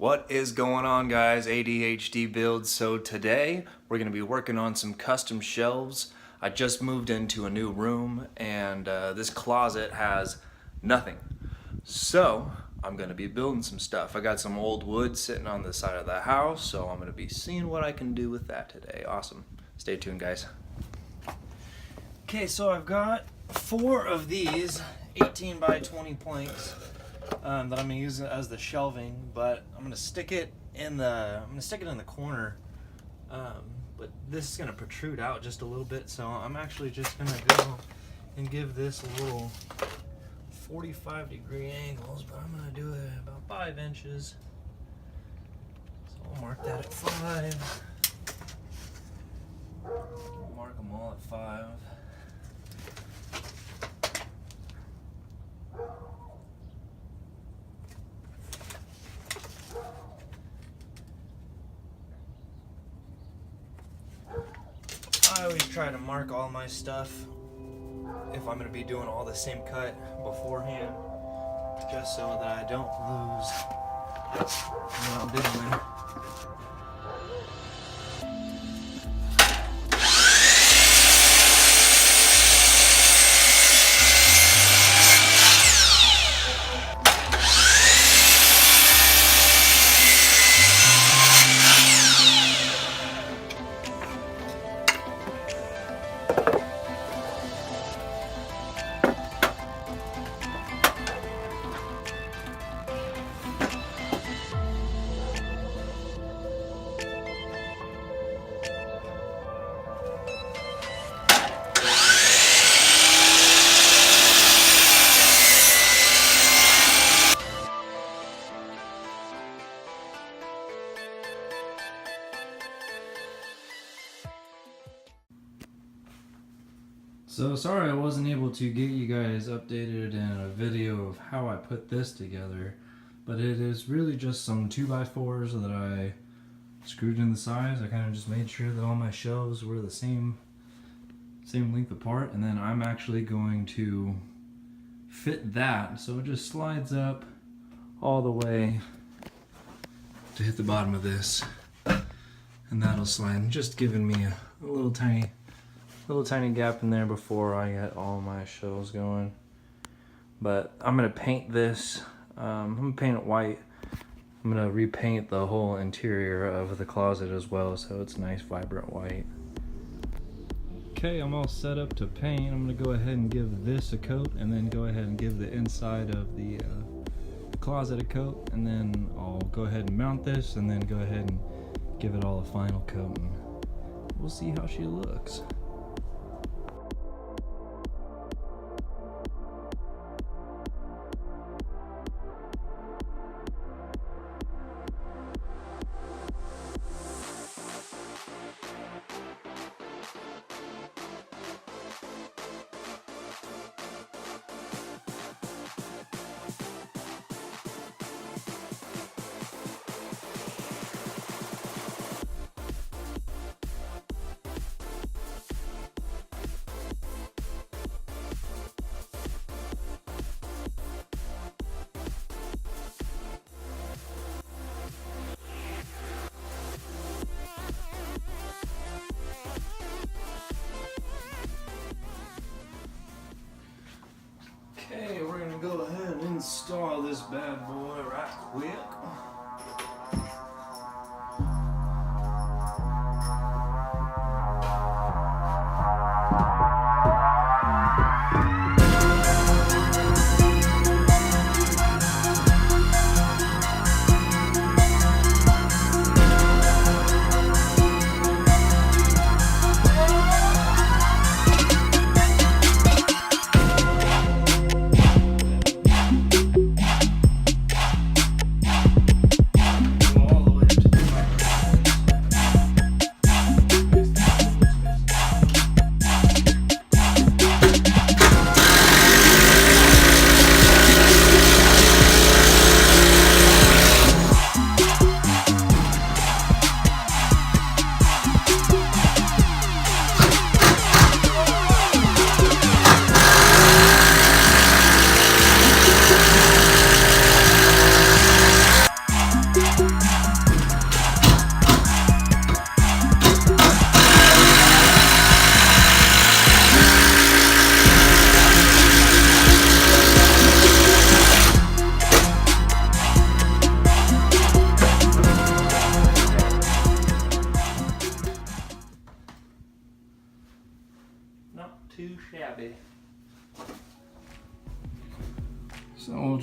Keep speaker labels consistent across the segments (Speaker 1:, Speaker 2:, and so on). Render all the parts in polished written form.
Speaker 1: What is going on, guys? ADHD builds. So today we're going to be working on some custom shelves. I just moved into a new room and this closet has nothing. So I'm going to be building some stuff. I got some old wood sitting on the side of the house, so I'm going to be seeing what I can do with that today. Awesome. Stay tuned, guys. Okay, so I've got 4 of these 18 by 20 planks that I'm gonna use as the shelving, but I'm gonna stick it in the corner. But this is gonna protrude out just a little bit, so I'm actually just gonna go and give this a little 45-degree angles, but I'm gonna do it about 5 inches. So I'll mark that at 5. Mark them all at 5. I always try to mark all my stuff if I'm going to be doing all the same cut beforehand, just so that I don't lose what I'm doing. So sorry I wasn't able to get you guys updated in a video of how I put this together, but it is really just some 2x4s that I screwed in the sides. I kind of just made sure that all my shelves were the same length apart, and then I'm actually going to fit that so it just slides up all the way to hit the bottom of this, and that'll slide, just giving me a little tiny gap in there before I get all my shelves going. But I'm gonna paint this. I'm gonna paint it white. I'm gonna repaint the whole interior of the closet as well, so it's nice vibrant white. Okay, I'm all set up to paint. I'm gonna go ahead and give this a coat, and then go ahead and give the inside of the closet a coat, and then I'll go ahead and mount this, and then go ahead and give it all a final coat, and we'll see how she looks. Okay, we're gonna go ahead and install this bad boy right quick.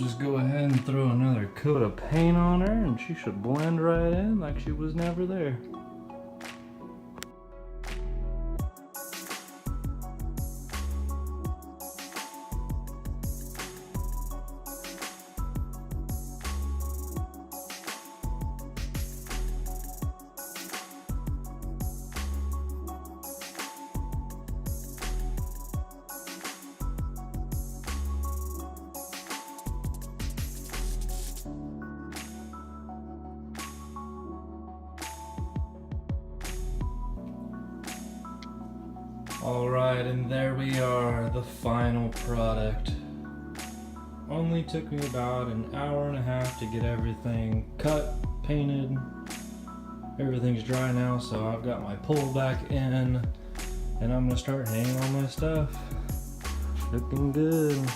Speaker 1: just go ahead and throw another coat of paint on her and she should blend right in like she was never there. Alright, and there we are, the final product. Only took me about an hour and a half to get everything cut, painted. Everything's dry now, so I've got my pole back in, and I'm gonna start hanging all my stuff. Looking good.